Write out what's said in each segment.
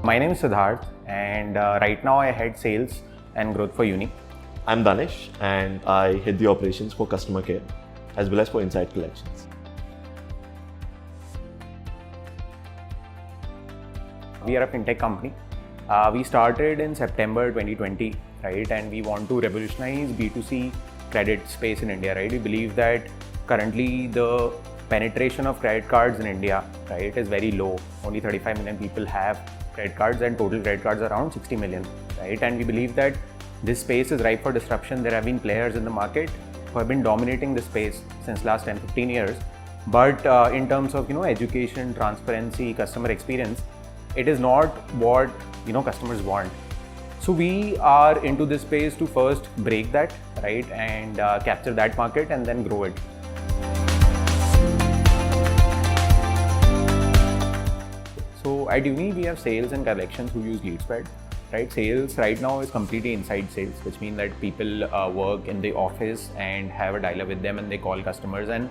My name is Siddharth, and right now I head sales and growth for Uni. I'm Danish, and I head the operations for customer care as well as for inside collections. We are a FinTech company. We started in September 2020, right? And we want to revolutionize B2C credit space in India, right? We believe that currently the penetration of credit cards in India, right, is very low. Only 35 million people have credit cards, and total credit cards are around 60 million, right? And we believe that this space is ripe for disruption. There have been players in the market who have been dominating the space since last 10-15 years. But in terms of education, transparency, customer experience, it is not what customers want. So we are into this space to first break that, right, and capture that market and then grow it. So at Uni, we have sales and collections who use LeadSquared, right? Sales right now is completely inside sales, which means that people work in the office and have a dialogue with them, and they call customers and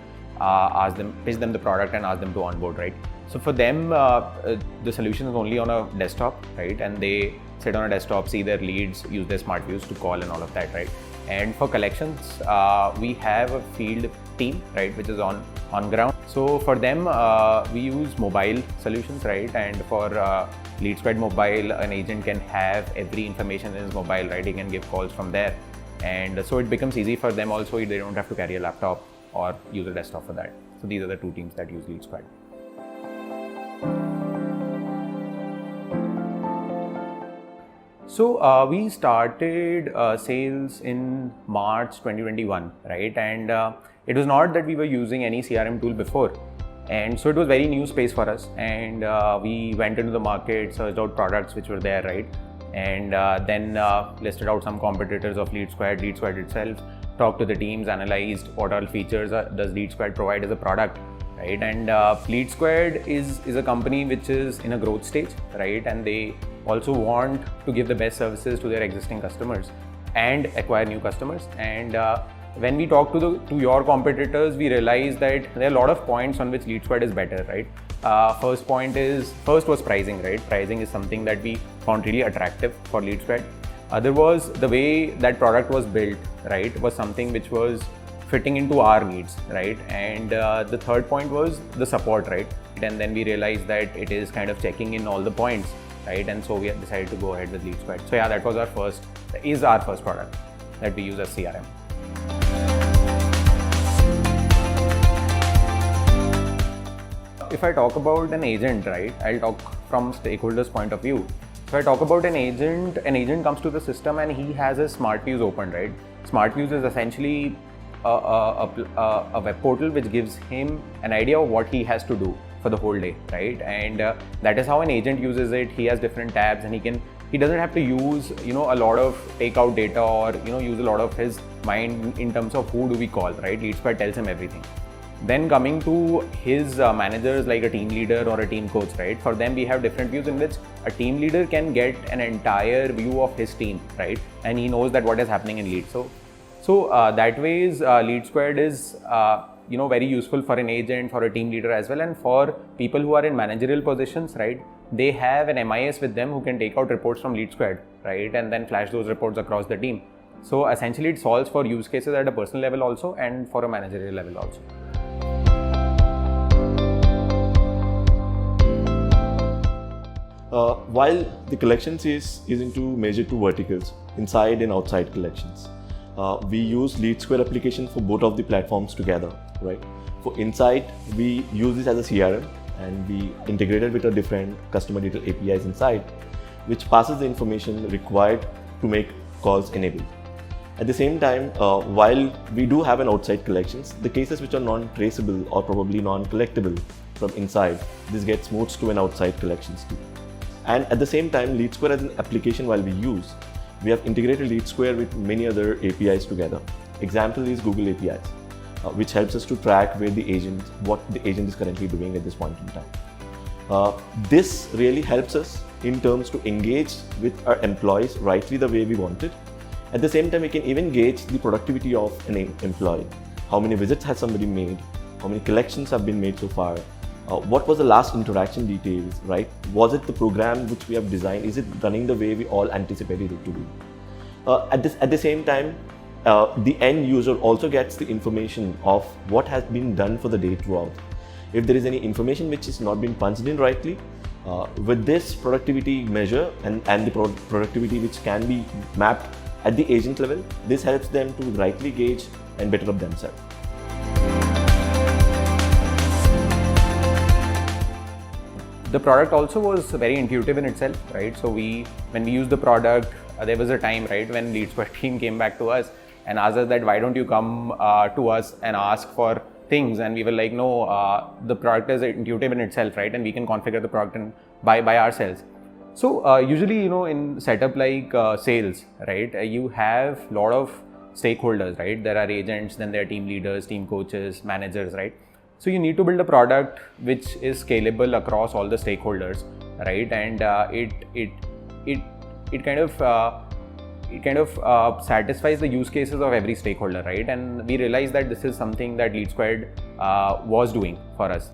pitch them the product and ask them to onboard, right? So for them, the solution is only on a desktop, right? And they sit on a desktop, see their leads, use their smart views to call and all of that, right? And for collections, we have a field team, right, which is on ground. So for them, we use mobile solutions, right? And for LeadSquared mobile, an agent can have every information in his mobile, right? He can give calls from there. And so it becomes easy for them also. They don't have to carry a laptop or use a desktop for that. So these are the two teams that use LeadSquared. So we started sales in March 2021, right? And it was not that we were using any CRM tool before. And so it was very new space for us. And we went into the market, searched out products which were there, right? And then listed out some competitors of LeadSquared itself, talked to the teams, analyzed what all features does LeadSquared provide as a product, right? And LeadSquared is a company which is in a growth stage, right? And they also want to give the best services to their existing customers and acquire new customers. And when we talk to your competitors, we realize that there are a lot of points on which LeadSquared is better, right? First was pricing, right? Pricing is something that we found really attractive for LeadSquared. Other was the way that product was built, right? Was something which was fitting into our needs, right? And the third point was the support, right? And then we realized that it is kind of checking in all the points, right? And so we have decided to go ahead with LeadSquared. So yeah, that was our first product that we use as CRM. If I talk about an agent, right, I'll talk from stakeholders' point of view. So I talk about an agent comes to the system and he has his smart views open, right? Smart views is essentially a web portal which gives him an idea of what he has to do for the whole day, right? And that is how an agent uses it. He has different tabs, and he doesn't have to use a lot of takeout data or use a lot of his mind in terms of who do we call, right? LeadSquared tells him everything. Then coming to his managers like a team leader or a team coach, right? For them, we have different views in which a team leader can get an entire view of his team, right? And he knows that what is happening in Lead. So that ways, LeadSquared is very useful for an agent, for a team leader as well, and for people who are in managerial positions, right? They have an MIS with them who can take out reports from LeadSquared, right? And then flash those reports across the team. So essentially, it solves for use cases at a personal level also and for a managerial level also. While the collections is into major two verticals, inside and outside collections. We use LeadSquared application for both of the platforms together, right? For inside, we use this as a CRM, and we integrated with a different customer detail APIs inside, which passes the information required to make calls enabled. At the same time, while we do have an outside collections, the cases which are non-traceable or probably non-collectible from inside, this gets moved to an outside collections too. And at the same time, LeadSquared as an application while we have integrated LeadSquared with many other APIs together. Example is Google APIs, which helps us to track what the agent is currently doing at this point in time. This really helps us in terms to engage with our employees rightly the way we want it. At the same time, we can even gauge the productivity of an employee. How many visits has somebody made? How many collections have been made so far? what was the last interaction details, right? Was it the program which we have designed? Is it running the way we all anticipated it to be? At the same time, the end user also gets the information of what has been done for the day throughout. If there is any information which is not being punched in rightly, with this productivity measure and the productivity which can be mapped at the agent level, this helps them to rightly gauge and better up themselves. The product also was very intuitive in itself, right? So when we used the product, there was a time, right, when LeadSquared team came back to us and asked us that why don't you come to us and ask for things, and we were like, no, the product is intuitive in itself, right, and we can configure the product and by ourselves. So usually, in setup like sales, right, you have a lot of stakeholders, right? There are agents, then there are team leaders, team coaches, managers, right? So you need to build a product which is scalable across all the stakeholders, right? And it kind of satisfies the use cases of every stakeholder, right? And we realized that this is something that LeadSquared was doing for us.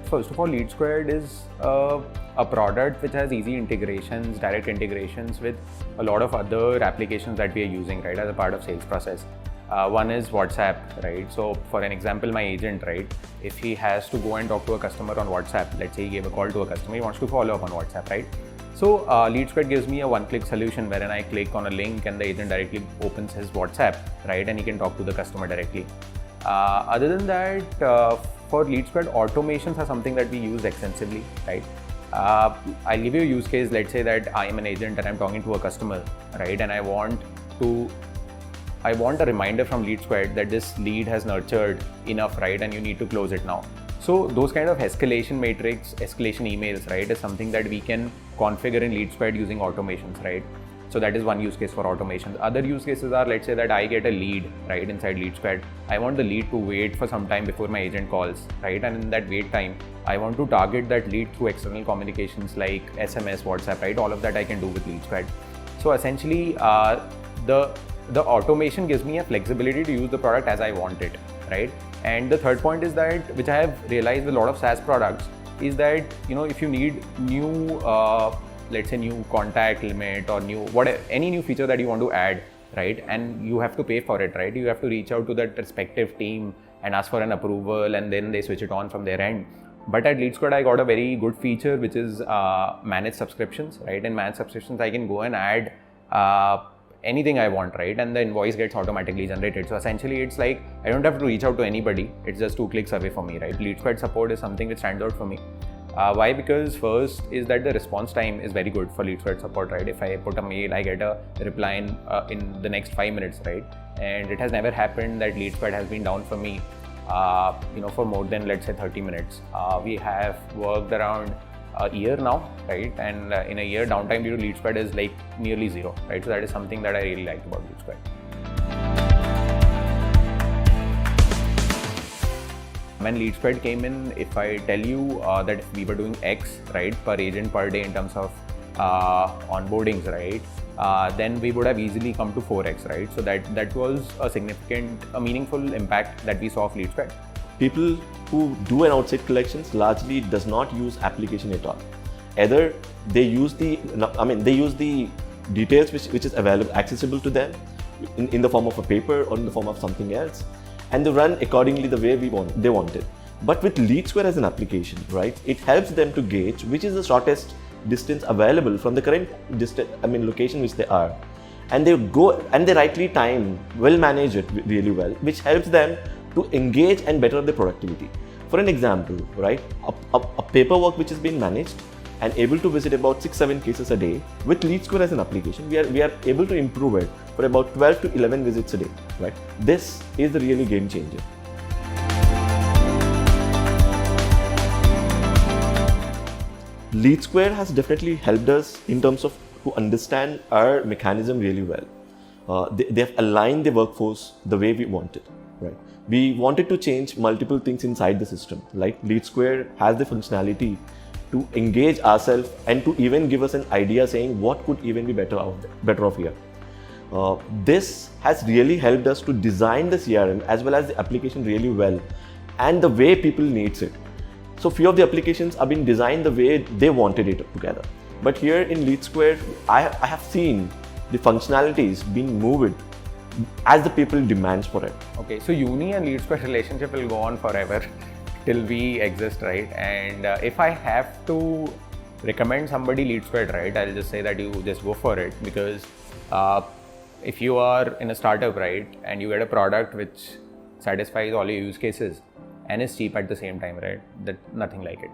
First of all, LeadSquared is a product which has easy integrations, direct integrations with a lot of other applications that we are using, right, as a part of sales process. One is WhatsApp, right? So for an example, my agent, right, if he has to go and talk to a customer on WhatsApp, let's say he gave a call to a customer, he wants to follow up on WhatsApp, right? So LeadSquared gives me a one-click solution wherein I click on a link and the agent directly opens his WhatsApp, right, and he can talk to the customer directly. Other than that, for LeadSquared, automations are something that we use extensively, right? I'll give you a use case. Let's say that I am an agent and I'm talking to a customer, right? And I want a reminder from LeadSquared that this lead has nurtured enough, right? And you need to close it now. So those kind of escalation matrix, escalation emails, right, is something that we can configure in LeadSquared using automations, right? So that is one use case for automations. Other use cases are, let's say that I get a lead, right, inside LeadSquared. I want the lead to wait for some time before my agent calls, right? And in that wait time, I want to target that lead through external communications like SMS, WhatsApp, right? All of that I can do with LeadSquared. So essentially, the automation gives me a flexibility to use the product as I want it, right? And the third point is that, which I have realized with a lot of SaaS products, is that, if you need new let's say new contact limit or any new feature that you want to add, right, and you have to pay for it, right, you have to reach out to that respective team and ask for an approval, and then they switch it on from their end. But at LeadSquared, I got a very good feature, which is managed subscriptions, right? In managed subscriptions, I can go and add anything I want, right, and the invoice gets automatically generated. So essentially, it's like I don't have to reach out to anybody, it's just 2 clicks away for me, right? LeadSquared support is something which stands out for me. Why? Because first is that the response time is very good for LeadSquared support, right? If I put a mail, I get a reply in the next 5 minutes, right? And it has never happened that LeadSquared has been down for me, for more than, let's say, 30 minutes. We have worked around a year now, right? And in a year, downtime due to LeadSquared is like nearly zero, right? So that is something that I really liked about LeadSquared. When LeadSquared came in, if I tell you that if we were doing X, right, per agent per day in terms of onboardings, right, then we would have easily come to 4x, right? So that was a meaningful impact that we saw of LeadSquared. People who do an outside collections largely does not use application at all. Either they use the details which is available, accessible to them in the form of a paper or in the form of something else, and they run accordingly the way they want it. But with LeadSquared as an application, right, it helps them to gauge which is the shortest distance available from the current location which they are, and they go and they rightly time, manage it really well, which helps them to engage and better their productivity. For an example, right, a paperwork which is being managed and able to visit about 6-7 cases a day, with LeadSquared as an application, we are able to improve it for about 12 to 11 visits a day, right? This is the really game changer. LeadSquared has definitely helped us in terms of to understand our mechanism really well. They have aligned the workforce the way we wanted, right? We wanted to change multiple things inside the system. Like LeadSquared has the functionality to engage ourselves and to even give us an idea saying what could even be better off here. This has really helped us to design the CRM as well as the application really well and the way people needs it. So few of the applications have been designed the way they wanted it together. But here in LeadSquared, I have seen the functionalities being moved as the people demands for it. Okay, so Uni and LeadSquared relationship will go on forever till we exist, right? And if I have to recommend somebody LeadSquared, right, I'll just say that you just go for it, because if you are in a startup, right, and you get a product which satisfies all your use cases and is cheap at the same time, right, that nothing like it.